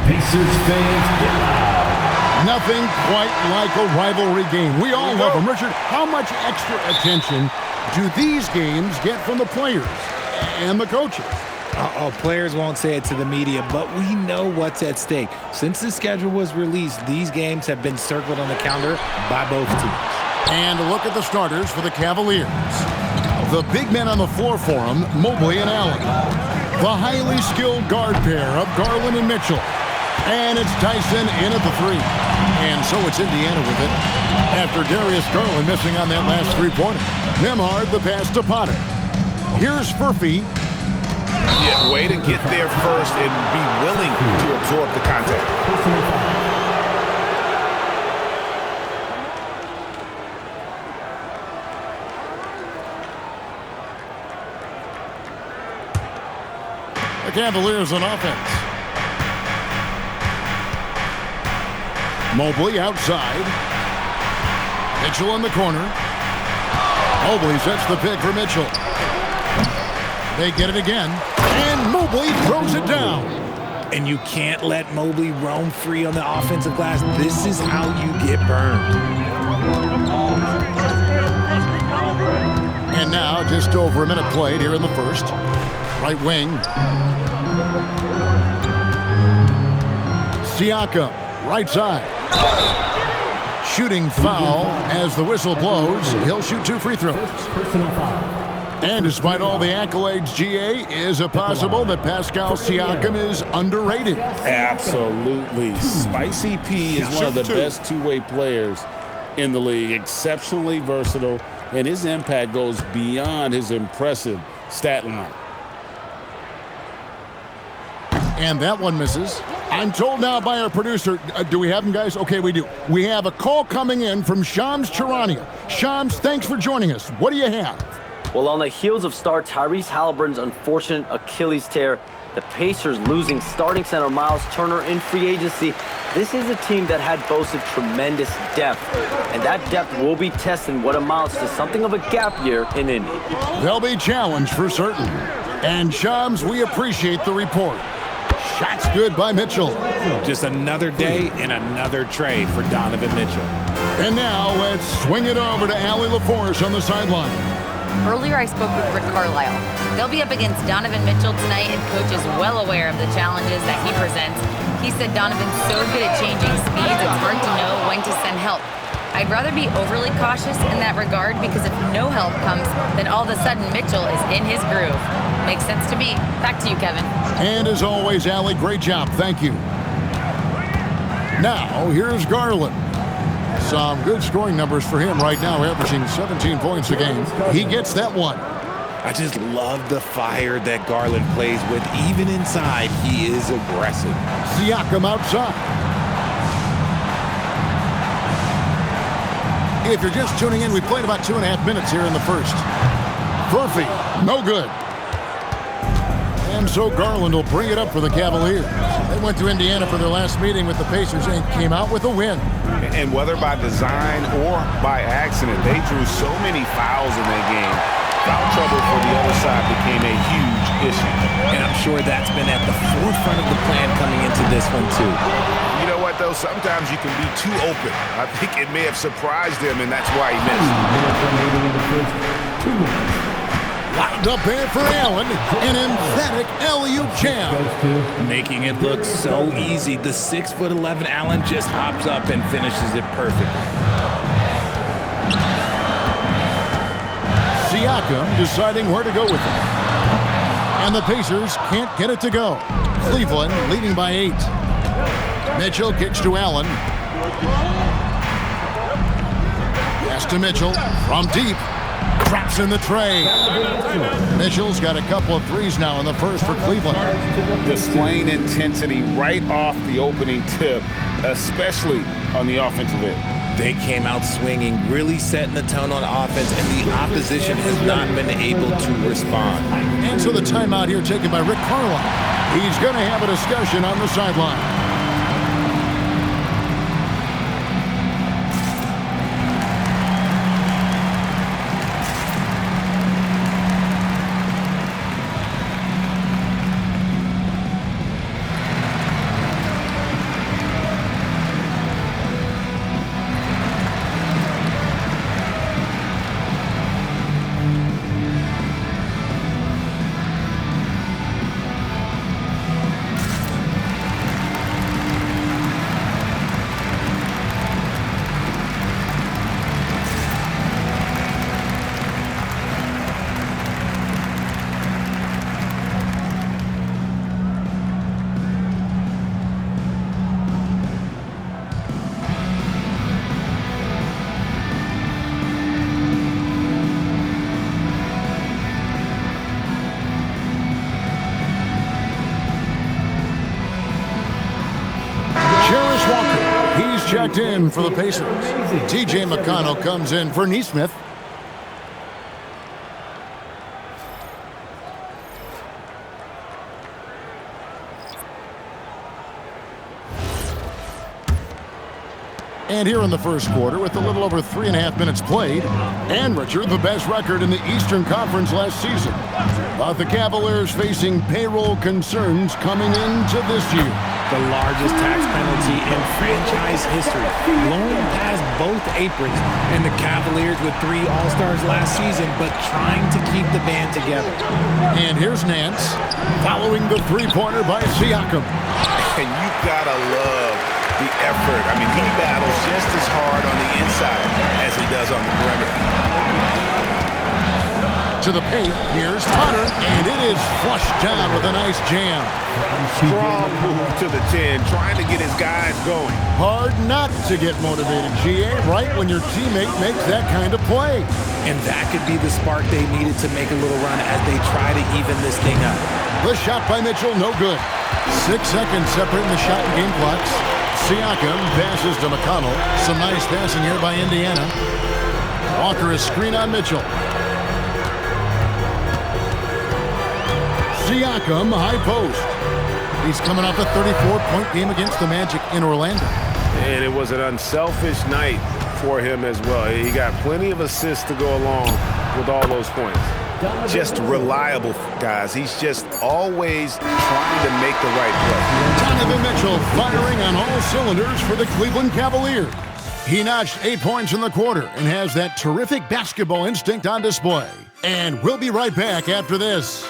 Pacers fans, get loud. Nothing quite like a rivalry game. We all love them. Richard, how much extra attention do these games get from the players and the coaches? Players won't say it to the media, but we know what's at stake. Since the schedule was released, these games have been circled on the calendar by both teams. And look at the starters for the Cavaliers. The big men on the floor for them, Mobley and Allen. The highly skilled guard pair of Garland and Mitchell. And it's Tyson in at the three. And so it's Indiana with it. After Darius Garland missing on that last three-pointer. Nembhard the pass to Potter. Here's Furphy. Yeah, way to get there first and be willing to absorb the contact. The Cavaliers on offense. Mobley outside. Mitchell in the corner. Mobley sets the pick for Mitchell. They get it again. And Mobley throws it down. And you can't let Mobley roam free on the offensive glass. This is how you get burned. And now just over a minute played here in the first. Right wing. Siakam, right side. Shooting foul as the whistle blows. He'll shoot 2 free throws. Personal foul. And despite all the accolades, GA, is it possible that Pascal Siakam is underrated? Absolutely. Spicy P is one of the best two-way players in the league. Exceptionally versatile, and his impact goes beyond his impressive stat line. And that one misses. I'm told now by our producer, do we have him, guys? Okay, we do. We have a call coming in from Shams Charania. Shams, thanks for joining us. What do you have? Well, on the heels of star Tyrese Halliburton's unfortunate Achilles tear, the Pacers losing starting center Miles Turner in free agency, this is a team that had boasted tremendous depth. And that depth will be testing what amounts to something of a gap year in Indy. They'll be challenged for certain. And Shams, we appreciate the report. Shots good by Mitchell. Just another day and another tray for Donovan Mitchell. And now let's swing it over to Allie LaForce on the sideline. Earlier, I spoke with Rick Carlisle. They'll be up against Donovan Mitchell tonight, and Coach is well aware of the challenges that he presents. He said Donovan's so good at changing speeds, it's hard to know when to send help. I'd rather be overly cautious in that regard because if no help comes, then all of a sudden Mitchell is in his groove. Makes sense to me. Back to you, Kevin. And as always, Allie, great job. Thank you. Now, here's Garland. Some good scoring numbers for him right now, averaging 17 points a game. He gets that one. I just love the fire that Garland plays with. Even inside, he is aggressive. Siakam outside. If you're just tuning in, we played about 2.5 minutes here in the first. Furphy, no good. And so Garland will bring it up for the Cavaliers. They went to Indiana for their last meeting with the Pacers and came out with a win. And whether by design or by accident, they drew so many fouls in that game. Foul trouble for the other side became a huge issue. And I'm sure that's been at the forefront of the plan coming into this one, too. You know what, though? Sometimes you can be too open. I think it may have surprised him, and that's why he missed. Locked up there for Allen. An emphatic alley-oop jam. Making it look so easy. The 6'11" Allen just hops up and finishes it perfectly. Siakam deciding where to go with it. And the Pacers can't get it to go. Cleveland leading by 8. Mitchell kicks to Allen. Pass to Mitchell from deep. Traps in the tray. Mitchell's got a couple of threes now in the first for Cleveland. Displaying intensity right off the opening tip, especially on the offensive end. They came out swinging, really setting the tone on offense, and the opposition has not been able to respond. And so the timeout here taken by Rick Carlisle. He's going to have a discussion on the sideline. checked in for the Pacers. T.J. McConnell comes in for Neesmith. And here in the first quarter, with a little over 3.5 minutes played, and Richard, the best record in the Eastern Conference last season. But the Cavaliers facing payroll concerns coming into this year. The largest tax penalty in franchise history, blowing past both aprons, and the Cavaliers with 3 All-Stars last season, but trying to keep the band together. And here's Nance, following the three-pointer by Siakam. And you gotta love the effort. I mean, he battles just as hard on the inside as he does on the perimeter. To the paint, here's Potter, and it is flushed down with a nice jam. Strong move to the 10, trying to get his guys going. Hard not to get motivated, GA, right when your teammate makes that kind of play. And that could be the spark they needed to make a little run as they try to even this thing up. The shot by Mitchell, no good. 6 seconds separating the shot and game clocks. Siakam passes to McConnell. Some nice passing here by Indiana. Walker is screen on Mitchell. Siakam, high post. He's coming off a 34-point game against the Magic in Orlando. And it was an unselfish night for him as well. He got plenty of assists to go along with all those points. Just reliable, guys. He's just always trying to make the right play. Donovan Mitchell firing on all cylinders for the Cleveland Cavaliers. He notched 8 points in the quarter and has that terrific basketball instinct on display. And we'll be right back after this.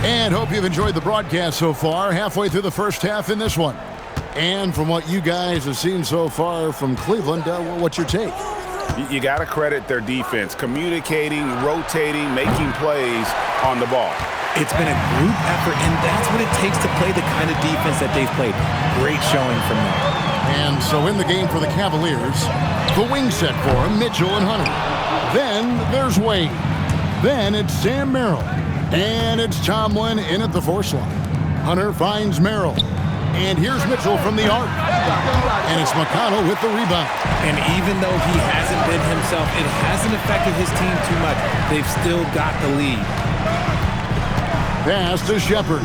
And hope you've enjoyed the broadcast so far, halfway through the first half in this one. And from what you guys have seen so far from Cleveland, what's your take? You got to credit their defense, communicating, rotating, making plays on the ball. It's been a group effort, and that's what it takes to play the kind of defense that they've played. Great showing from them. And so in the game for the Cavaliers, the wing set for them, Mitchell and Hunter. Then there's Wade. Then it's Sam Merrill. And it's Tomlin in at the force line. Hunter finds Merrill. And here's Mitchell from the arc. And it's McConnell with the rebound. And even though he hasn't been himself, it hasn't affected his team too much. They've still got the lead. Pass to Shepard.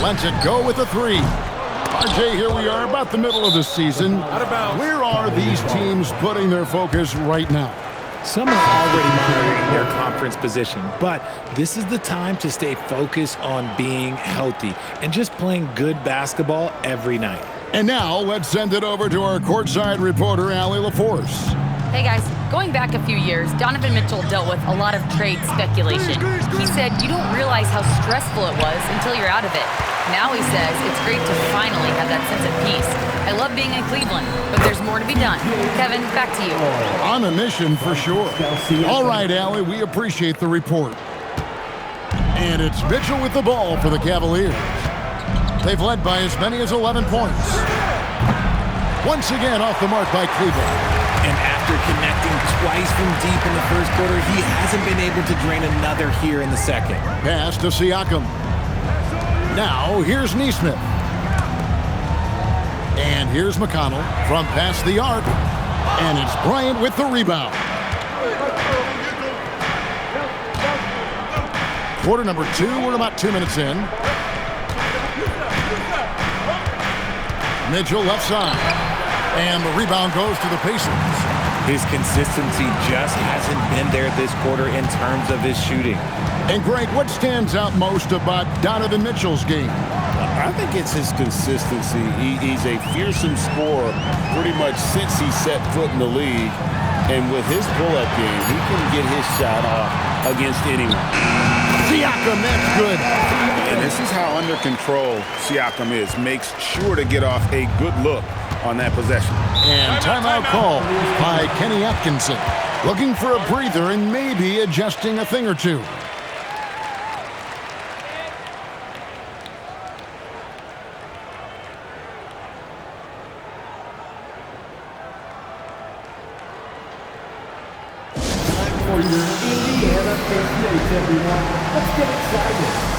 Lets it go with a 3. RJ, here we are about the middle of the season. Where are these teams putting their focus right now? Some are already monitoring their conference position, but this is the time to stay focused on being healthy and just playing good basketball every night. And now let's send it over to our courtside reporter, Allie LaForce. Hey guys, going back a few years, Donovan Mitchell dealt with a lot of trade speculation. He said you don't realize how stressful it was until you're out of it. Now he says it's great to finally have that sense of peace. I love being in Cleveland, but there's more to be done. Kevin, back to you. On a mission for sure. All right, Allie, we appreciate the report. And it's Mitchell with the ball for the Cavaliers. They've led by as many as 11 points. Once again off the mark by Cleveland. And after connecting twice from deep in the first quarter, he hasn't been able to drain another here in the second. Pass to Siakam. Now here's Neesmith. And here's McConnell from past the arc. And it's Bryant with the rebound. Quarter number 2, we're about 2 minutes in. Mitchell left side. And the rebound goes to the Pacers. His consistency just hasn't been there this quarter in terms of his shooting. And Greg, what stands out most about Donovan Mitchell's game? I think it's his consistency. He's a fearsome scorer pretty much since he set foot in the league. And with his pull-up game, he can get his shot off against anyone. Siakam, that's good. And this is how under control Siakam is. Makes sure to get off a good look on that possession. And timeout call by Kenny Atkinson. Looking for a breather and maybe adjusting a thing or two. for your Indiana Patriots, everyone. Let's get excited.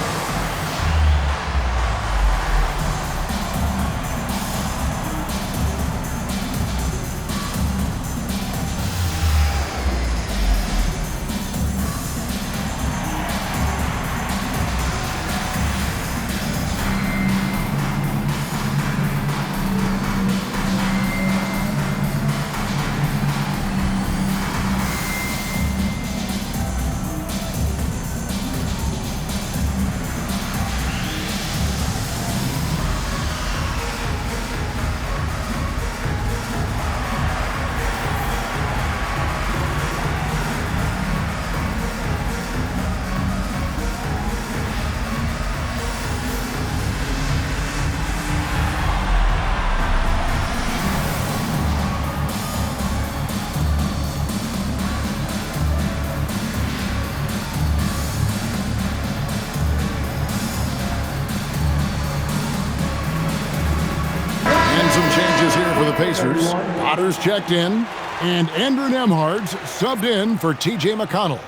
Some changes here for the Pacers. Potter's checked in, and Andrew Nemhard's subbed in for T.J. McConnell.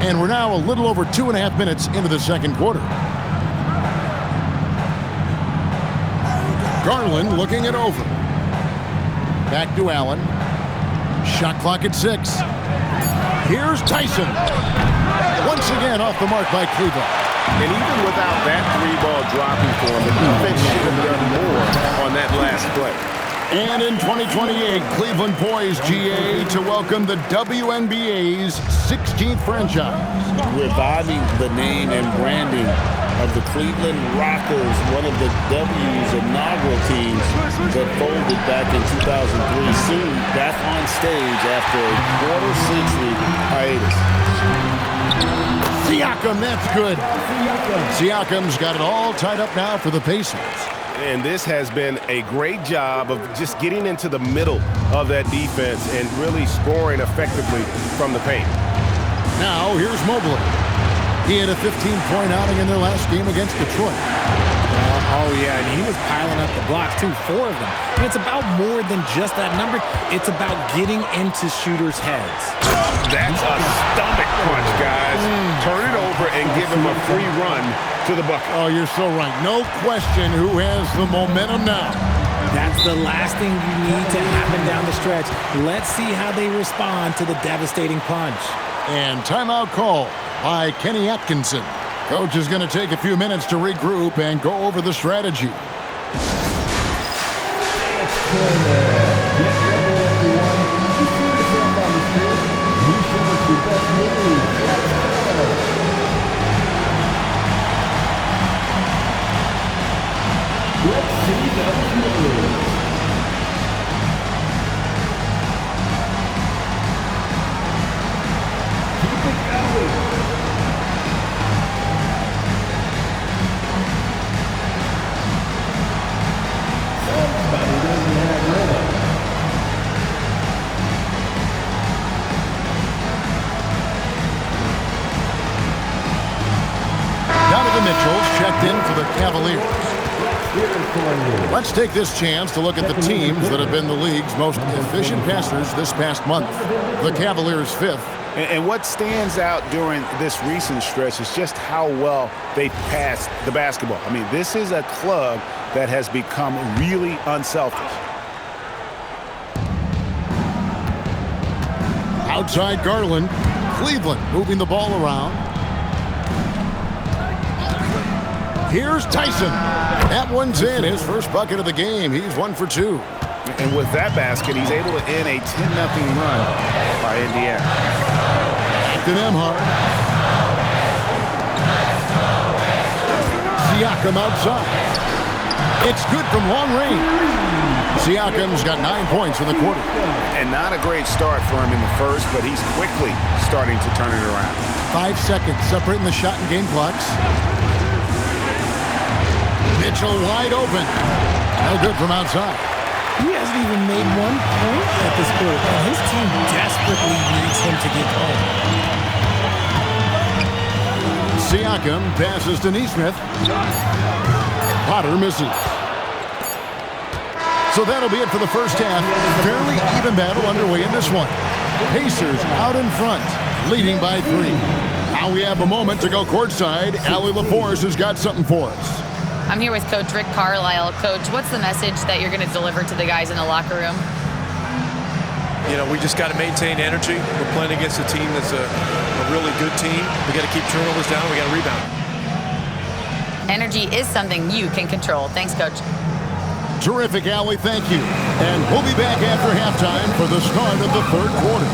And we're now a little over 2.5 minutes into the second quarter. Garland looking it over. Back to Allen. Shot clock at 6. Here's Tyson. Once again off the mark by Cleveland. And even without that three-ball dropping for him, the defense should have done more on that last play. And in 2028, Cleveland poised, GA, to welcome the WNBA's 16th franchise. Reviving the name and branding of the Cleveland Rockers, one of the W's inaugural teams that folded back in 2003, soon back on stage after a quarter-century hiatus. Siakam, that's good. Siakam's got it all tied up now for the Pacers. And this has been a great job of just getting into the middle of that defense and really scoring effectively from the paint. Now, here's Mobley. He had a 15-point outing in their last game against Detroit. Oh, yeah, and he was piling up the blocks, too, 4 of them. And it's about more than just that number. It's about getting into shooters' heads. That's a stomach punch, guys. Turn it over and give him a free run to the bucket. Oh, you're so right. No question who has the momentum now. That's the last thing you need to happen down the stretch. Let's see how they respond to the devastating punch. And timeout call by Kenny Atkinson. Coach is going to take a few minutes to regroup and go over the strategy. Let's see the Mitchell's checked in for the Cavaliers. Let's take this chance to look at the teams that have been the league's most efficient passers this past month. The Cavaliers 5th. And what stands out during this recent stretch is just how well they passed the basketball. I mean, this is a club that has become really unselfish. Outside Garland, Cleveland moving the ball around. Here's Tyson. That one's in. His first bucket of the game. He's 1 for 2. And with that basket, he's able to end a 10-0 run by Indiana. To Nemhard. Siakam outside. It's good from long range. Siakam's got 9 points in the quarter. And not a great start for him in the first, but he's quickly starting to turn it around. 5 seconds separating the shot and game clocks. Mitchell wide open. No good from outside. He hasn't even made 1 point at this point, and his team desperately needs him to get home. Siakam passes to Neesmith. Potter misses. So that'll be it for the first half. Fairly even battle underway in this one. Pacers out in front, leading by 3. Now we have a moment to go courtside. Allie LaForce has got something for us. I'm here with Coach Rick Carlisle. Coach, what's the message that you're going to deliver to the guys in the locker room? You know, we just got to maintain energy. We're playing against a team that's a really good team. We got to keep turnovers down. We got to rebound. Energy is something you can control. Thanks, Coach. Terrific, Allie. Thank you. And we'll be back after halftime for the start of the third quarter.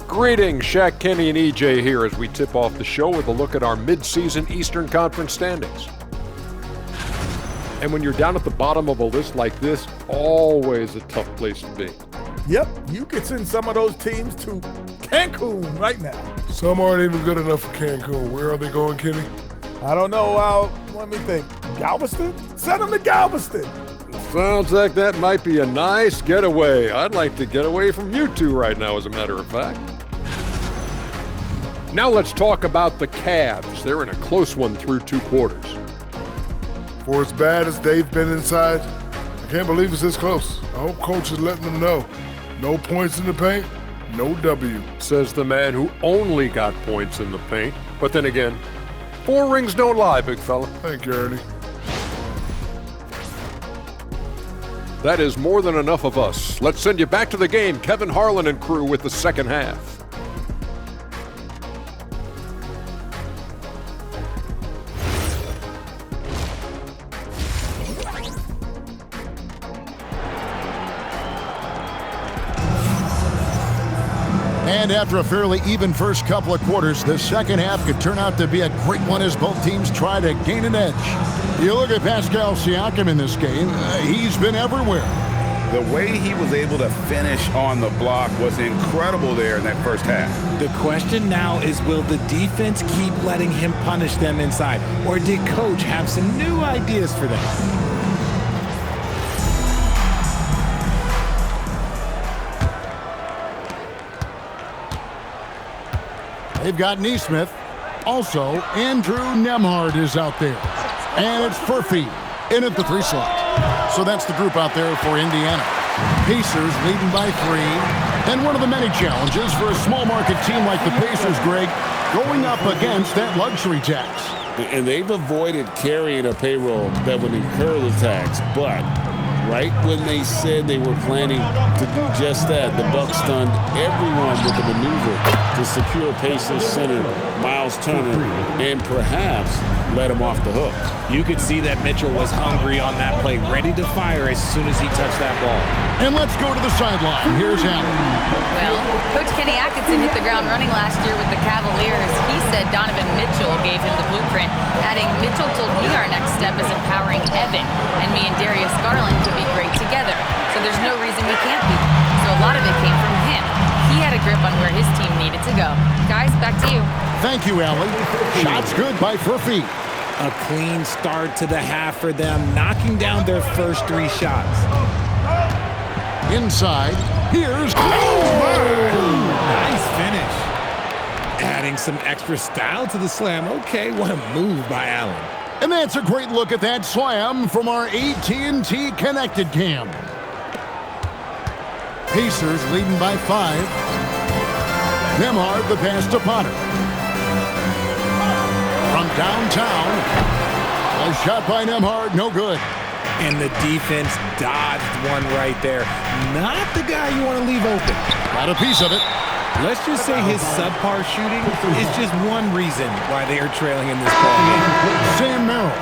Greetings, Shaq, Kenny, and EJ here as we tip off the show with a look at our mid-season Eastern Conference standings. And when you're down at the bottom of a list like this, always a tough place to be. Yep, you could send some of those teams to Cancun right now. Some aren't even good enough for Cancun. Where are they going, Kenny? I don't know. Let me think. Galveston? Send them to Galveston. Sounds like that might be a nice getaway. I'd like to get away from you two right now, as a matter of fact. Now let's talk about the Cavs. They're in a close one through 2 quarters. For as bad as they've been inside, I can't believe it's this close. I hope coach is letting them know. No points in the paint, no W. Says the man who only got points in the paint. But then again, 4 rings don't lie, big fella. Thank you, Ernie. That is more than enough of us. Let's send you back to the game, Kevin Harlan and crew with the second half. And after a fairly even first couple of quarters, the second half could turn out to be a great one as both teams try to gain an edge. You look at Pascal Siakam in this game, he's been everywhere. The way he was able to finish on the block was incredible there in that first half. The question now is, will the defense keep letting him punish them inside? Or did Coach have some new ideas for them? They've got Neesmith. Also, Andrew Nembhard is out there. And it's Furphy in at the 3 slot. So that's the group out there for Indiana. Pacers leading by 3. And one of the many challenges for a small market team like the Pacers, Greg, going up against that luxury tax. And they've avoided carrying a payroll that would incur the tax, but right when they said they were planning to do just that, the Bucks stunned everyone with a maneuver to secure Pacers center Miles Turner and perhaps let him off the hook. You could see that Mitchell was hungry on that play, ready to fire as soon as he touched that ball. And let's go to the sideline. Here's Allen. Well, Coach Kenny Atkinson hit the ground running last year with the Cavaliers. He said Donovan Mitchell gave him the blueprint, adding, Mitchell told me our next step is empowering Evan, and me and Darius Garland to be great together. So there's no reason we can't be. So a lot of it came from him. He had a grip on where his team needed to go. Guys, back to you. Thank you, Allie. Shots good by Furphy. A clean start to the half for them, knocking down their first 3 shots. Inside, here's... Nice finish. Adding some extra style to the slam. Okay, what a move by Allen. And that's a great look at that slam from our AT&T Connected Cam. Pacers leading by 5. Nembhard the pass to Potter. From downtown, a shot by Nembhard, no good. And the defense dodged one right there. Not the guy you want to leave open. Got a piece of it. Let's just say his subpar shooting is just one reason why they are trailing in this ball game. Sam Merrill,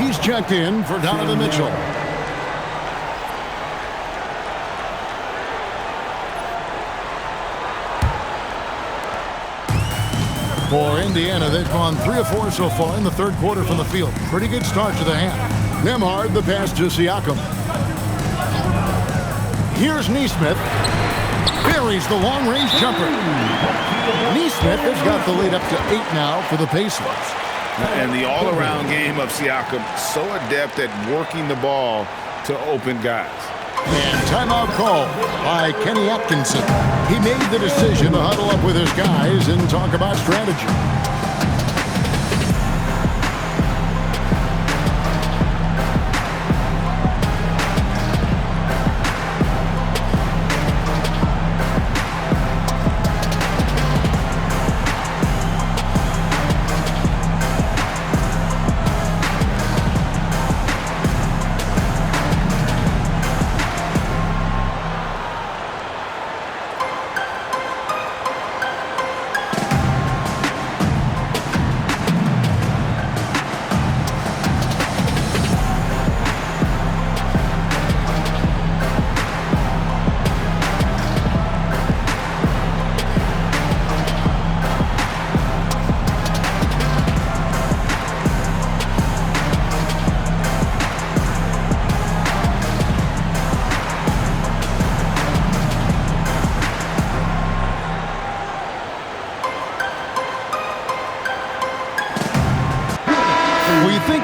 he's checked in for Donovan Mitchell. For Indiana, they've gone 3 of 4 so far in the third quarter from the field. Pretty good start to the half. Nembhard, the pass to Siakam. Here's Neesmith. buries the long-range jumper. Neesmith has got the lead up to 8 now for the Pacers. And the all-around game of Siakam, so adept at working the ball to open guys. And timeout call by Kenny Atkinson. He made the decision to huddle up with his guys and talk about strategy.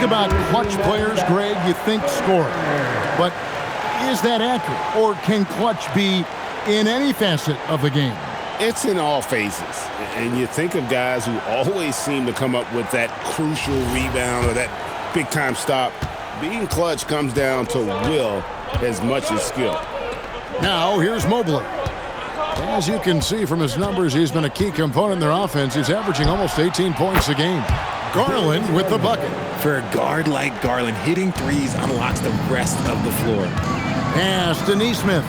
About clutch players, Greg, you think scoring. But is that accurate? Or can clutch be in any facet of the game? It's in all phases. And you think of guys who always seem to come up with that crucial rebound or that big-time stop. Being clutch comes down to will as much as skill. Now, here's Mobley. As you can see from his numbers, he's been a key component in their offense. He's averaging almost 18 points a game. Garland with the bucket. For a guard like Garland, hitting threes unlocks the rest of the floor. Pass to Neesmith.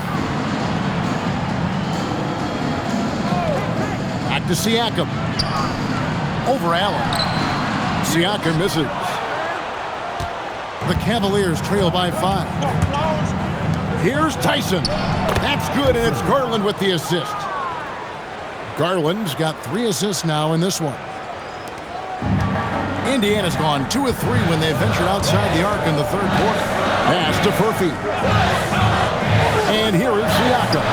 Back to Siakam. Over Allen. Siakam misses. The Cavaliers trail by 5. Here's Tyson. That's good, and it's Garland with the assist. Garland's got 3 assists now in this one. Indiana's gone 2 of 3 when they ventured outside the arc in the 3rd quarter. Pass to Furphy. And here is Siakam.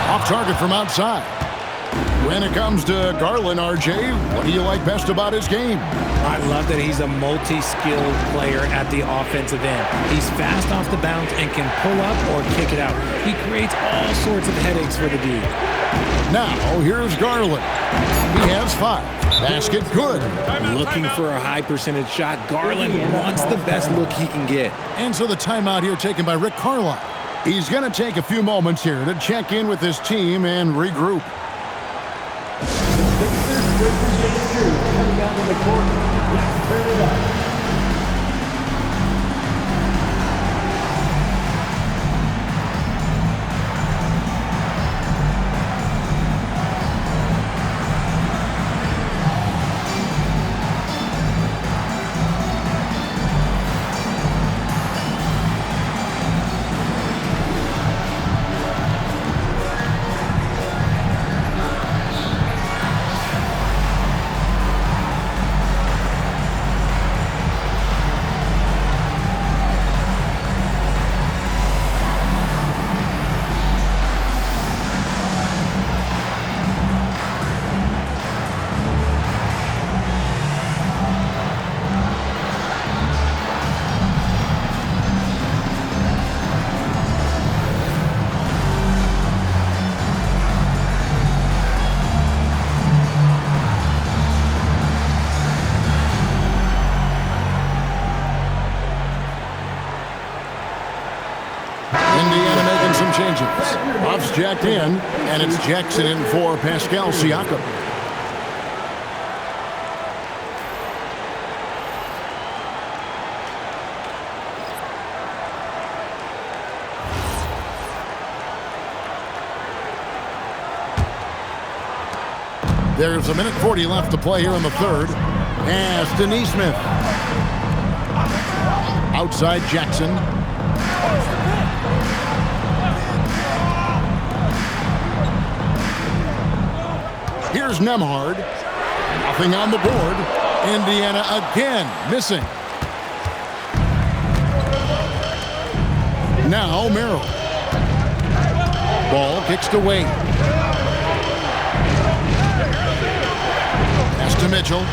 Off target from outside. When it comes to Garland, RJ, what do you like best about his game? I love that he's a multi-skilled player at the offensive end. He's fast off the bounce and can pull up or kick it out. He creates all sorts of headaches for the D. Now, here's Garland. He has 5. Basket good. Looking for a high percentage shot. Garland wants the best look he can get. And so the timeout here taken by Rick Carlisle. He's going to take a few moments here to check in with his team and regroup. Coming out of the court. Let's turn it up. Indiana making some changes. Buff's jacked in, and it's Jackson in for Pascal Siakam. There's 1:40 left to play here in the 3rd. Pass to Neesmith. Outside Jackson. Here's Nembhard. Nothing on the board. Indiana again missing. Now Merrill. Ball kicked away. Pass to Mitchell.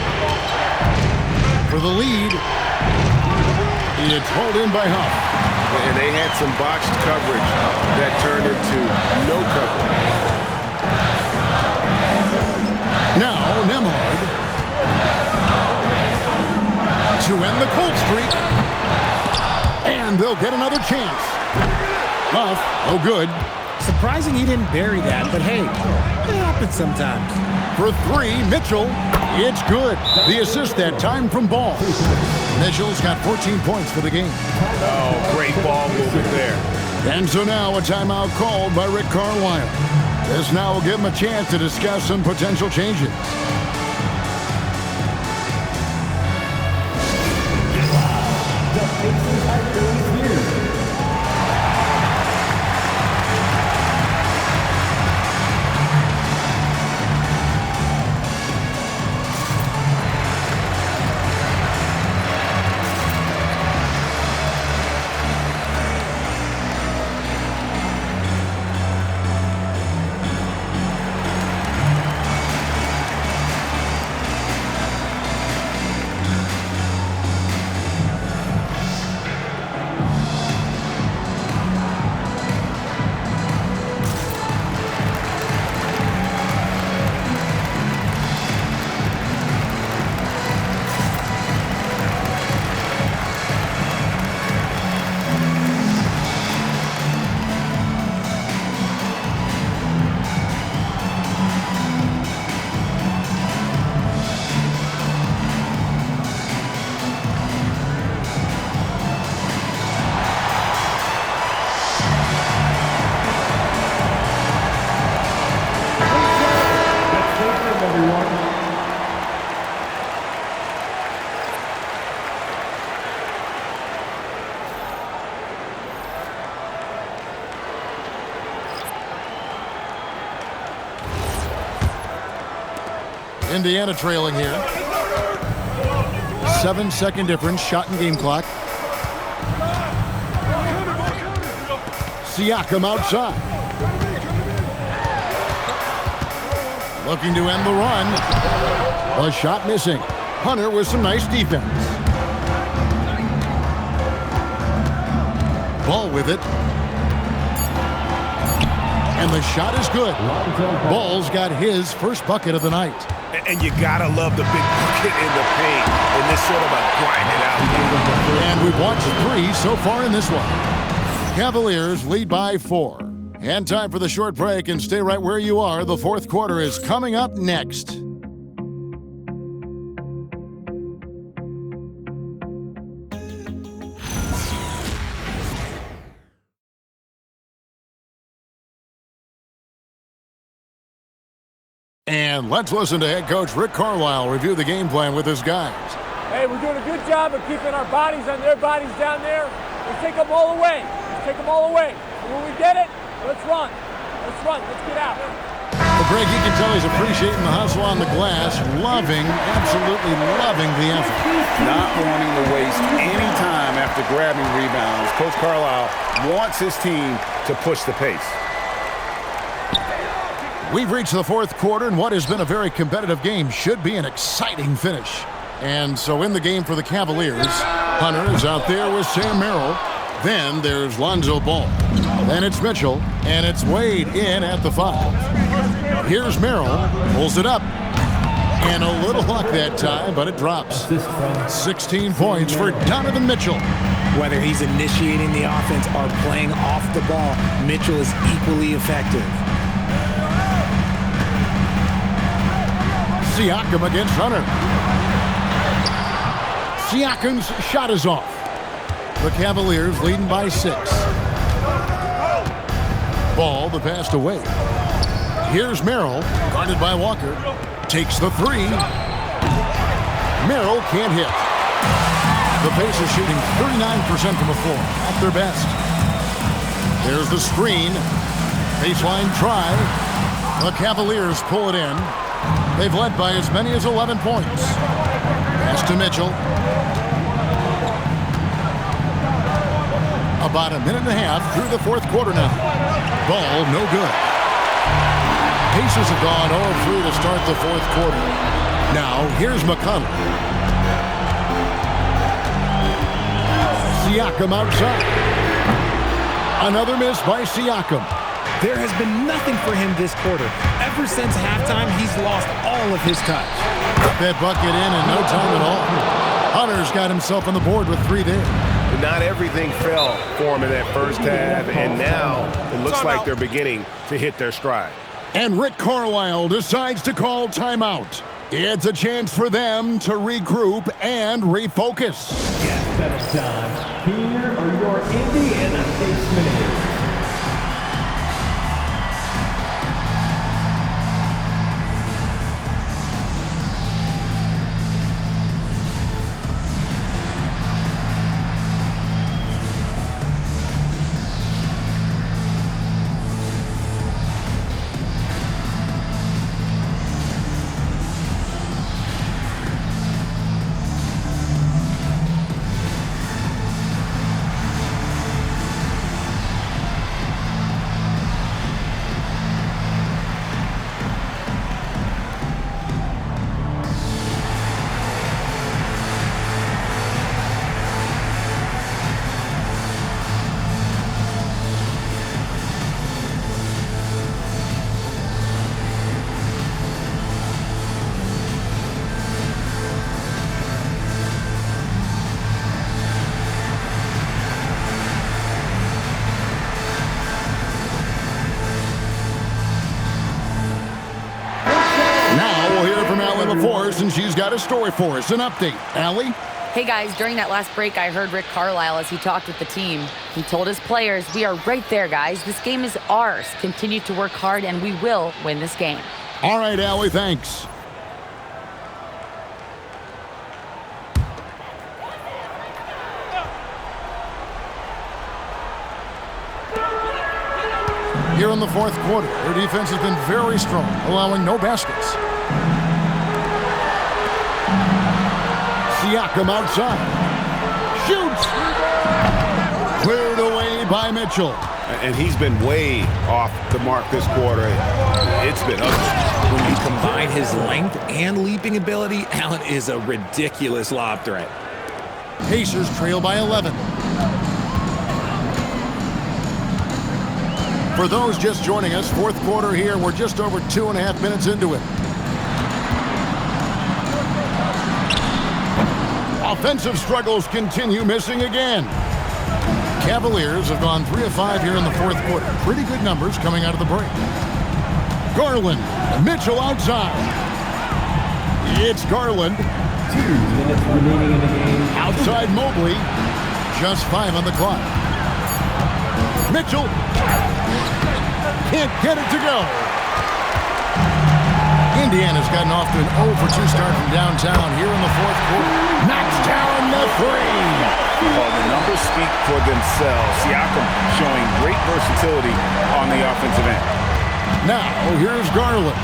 For the lead. It's hauled in by Huff. And they had some botched coverage that turned into no coverage. Now Nemhard. To end the cold streak. And they'll get another chance. Huff, oh good. Surprising he didn't bury that, but hey, it happens sometimes. For three, Mitchell. It's good. The assist that time from Ball. Mitchell's got 14 points for the game. Oh, great ball movement there. And so now a timeout called by Rick Carlisle. This now will give him a chance to discuss some potential changes. Indiana trailing here. 7-second difference, shot and game clock. Siakam outside. Looking to end the run. A shot missing. Hunter with some nice defense. Ball with it. And the shot is good. Ball's got his first bucket of the night. And you gotta love the big bucket in the paint in this sort of a grind it out game. And we've watched 3 so far in this one. Cavaliers lead by 4. And time for the short break, and stay right where you are. The fourth quarter is coming up next. And let's listen to head coach Rick Carlisle review the game plan with his guys. Hey, we're doing a good job of keeping our bodies on their bodies down there. Let's take them all away. Let's take them all away. And when we get it, let's run. Let's run. Let's get out. Well, Greg, you can tell he's appreciating the hustle on the glass, absolutely loving the effort. Not wanting to waste any time after grabbing rebounds. Coach Carlisle wants his team to push the pace. We've reached the fourth quarter, and what has been a very competitive game should be an exciting finish. And so in the game for the Cavaliers, Hunter is out there with Sam Merrill. Then there's Lonzo Ball. Then it's Mitchell, and it's Wade in at the 5. Here's Merrill, pulls it up. And a little luck that time, but it drops. 16 points for Donovan Mitchell. Whether he's initiating the offense or playing off the ball, Mitchell is equally effective. Siakam against Hunter. Siakam's shot is off. The Cavaliers leading by 6. Ball, the pass away. Here's Merrill, guarded by Walker. Takes the 3. Merrill can't hit. The Pacers shooting 39% from the floor, at their best. There's the screen. Baseline try. The Cavaliers pull it in. They've led by as many as 11 points. Pass to Mitchell. A About a minute and a half through the fourth quarter now. Ball no good. Pacers have gone 0-3 to start the fourth quarter. Now, here's McConnell. Siakam outside. Another miss by Siakam. There has been nothing for him this quarter. Ever since halftime, he's lost all of his touch. That bucket in no time at all. Hunter's got himself on the board with 3 there. But not everything fell for him in that first half, and now it looks like they're beginning to hit their stride. And Rick Carlisle decides to call timeout. It's a chance for them to regroup and refocus. Yes, that's time. Here are your Indiana 6 minutes. And she's got a story for us. An update. Allie? Hey guys, during that last break, I heard Rick Carlisle as he talked with the team. He told his players, "We are right there, guys. This game is ours. Continue to work hard and we will win this game." All right, Allie, thanks. Here in the fourth quarter, their defense has been very strong, allowing no baskets. Siakam outside. Shoots! Cleared away by Mitchell. And he's been way off the mark this quarter. It's been ugly. When you combine his length and leaping ability, Allen is a ridiculous lob threat. Pacers trail by 11. For those just joining us, fourth quarter here. We're just over 2.5 minutes into it. Offensive struggles continue, missing again. Cavaliers have gone 3 of 5 here in the fourth quarter. Pretty good numbers coming out of the break. Garland, Mitchell outside. It's Garland. 2 minutes remaining in the game. Outside Mobley. Just 5 on the clock. Mitchell can't get it to go. Indiana's gotten off to an 0-for-2 start from downtown here in the fourth quarter. Knocks down the 3. Well, the numbers speak for themselves. Siakam showing great versatility on the offensive end. Now, here's Garland.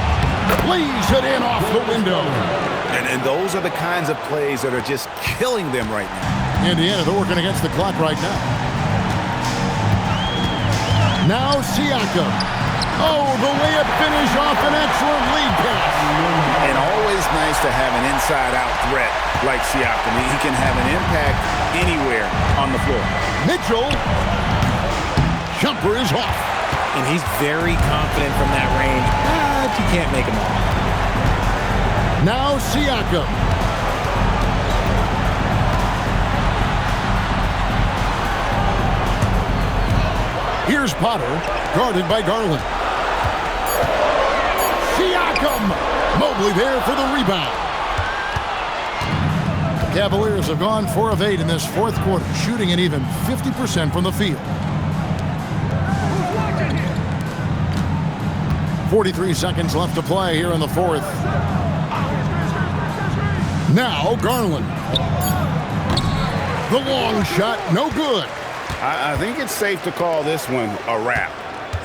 Lays it in off the window. And those are the kinds of plays that are just killing them right now. Indiana, they're working against the clock right now. Now Siakam. Oh, the layup finish off an excellent lead pass. And always nice to have an inside-out threat like Siakam. He can have an impact anywhere on the floor. Mitchell. Jumper is off. And he's very confident from that range, but you can't make him off. Now Siakam. Here's Potter, guarded by Garland. Siakam! Mobley there for the rebound. The Cavaliers have gone 4 of 8 in this fourth quarter, shooting an even 50% from the field. 43 seconds left to play here in the fourth. Now Garland. The long shot, no good. I think it's safe to call this one a wrap.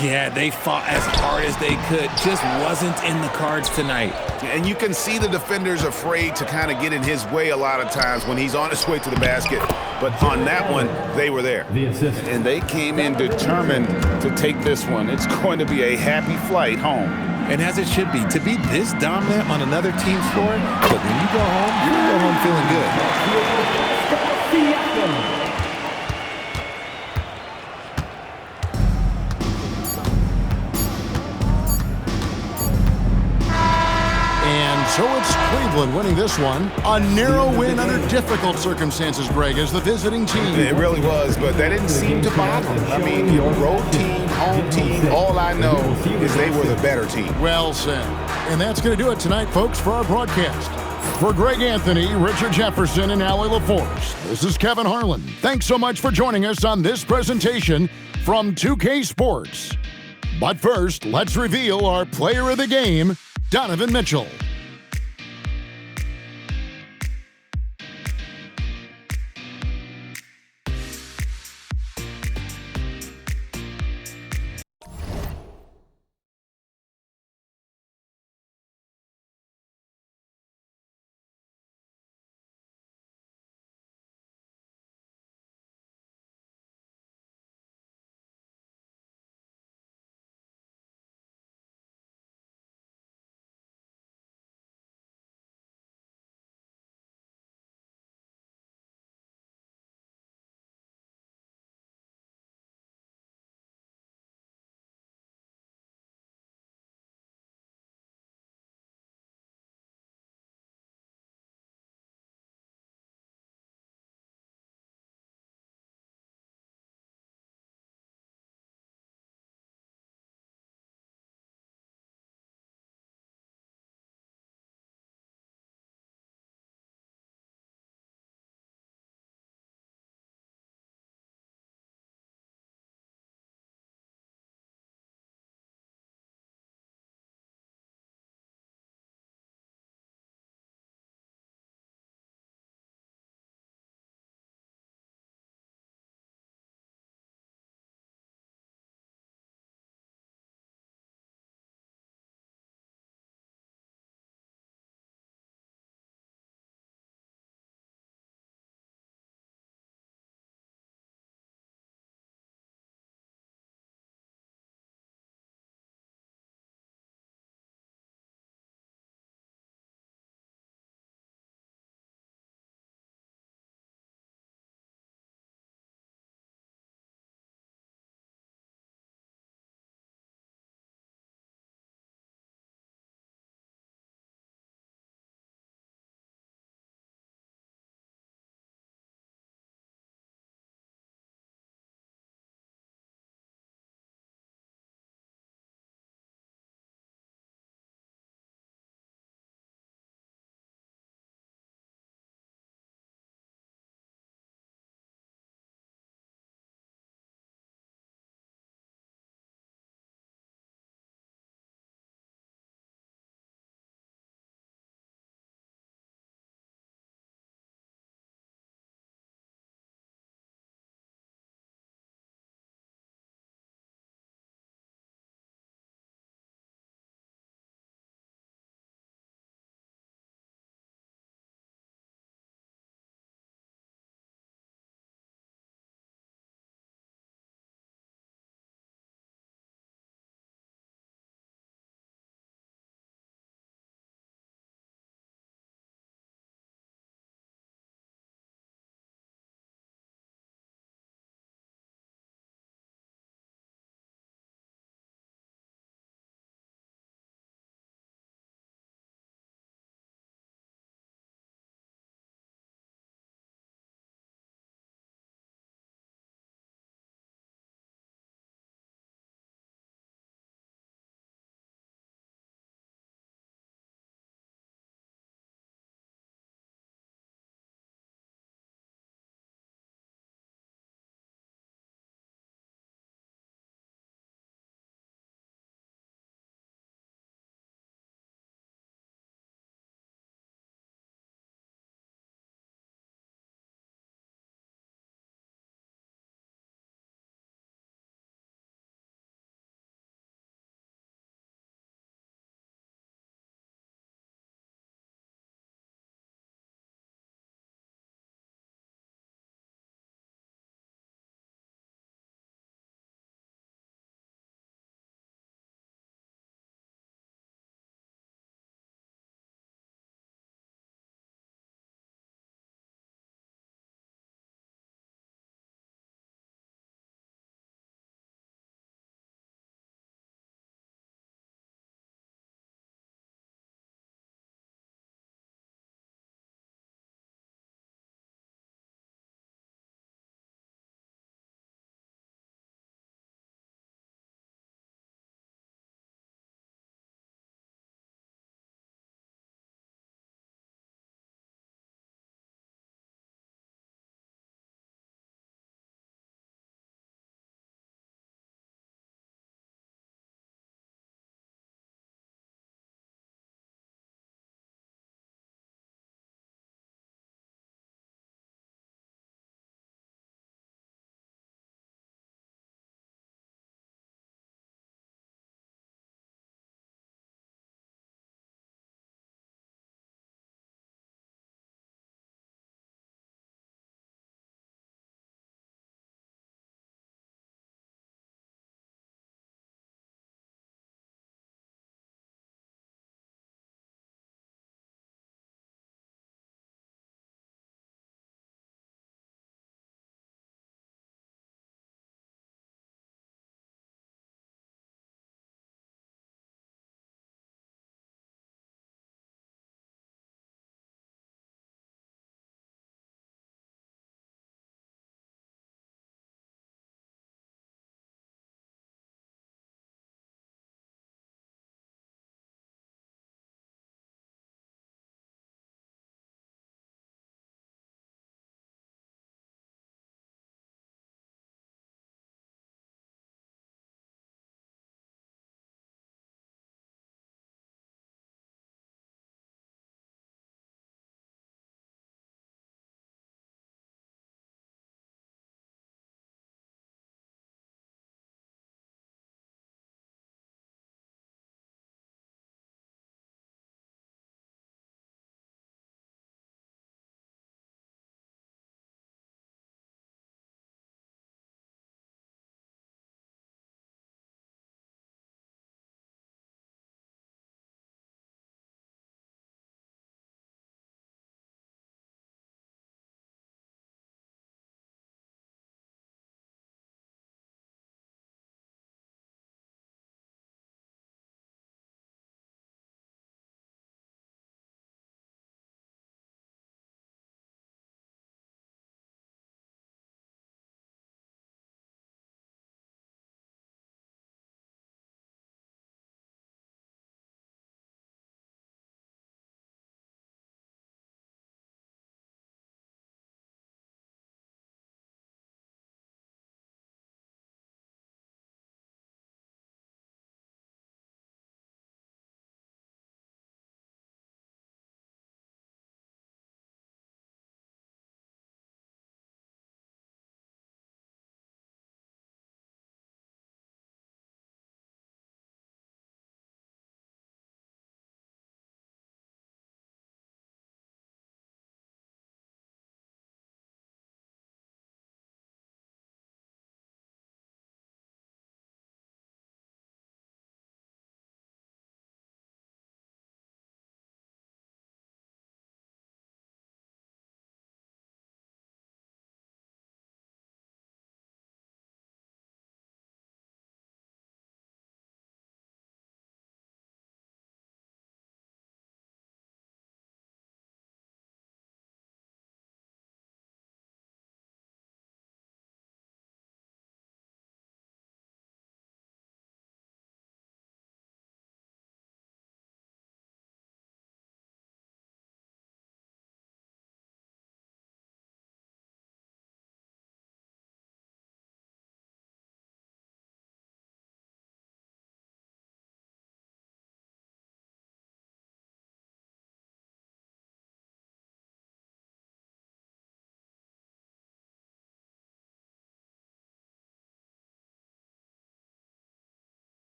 Yeah, they fought as hard as they could. Just wasn't in the cards tonight. And you can see the defenders afraid to kind of get in his way a lot of times when he's on his way to the basket. but on that one, they were there. And they came in determined to take this one. It's going to be a happy flight home. And as it should be, to be this dominant on another team's floor, but when you go home, you're going to go home feeling good. And so it's Cleveland winning this one. A narrow win under difficult circumstances, Greg, as the visiting team. It really was, but that didn't seem to bother them. I mean, your road team, home team, all I know is they were the better team. Well said. And that's going to do it tonight, folks, for our broadcast. For Greg Anthony, Richard Jefferson, and Allie LaForce, this is Kevin Harlan. Thanks so much for joining us on this presentation from 2K Sports. But first, let's reveal our player of the game, Donovan Mitchell.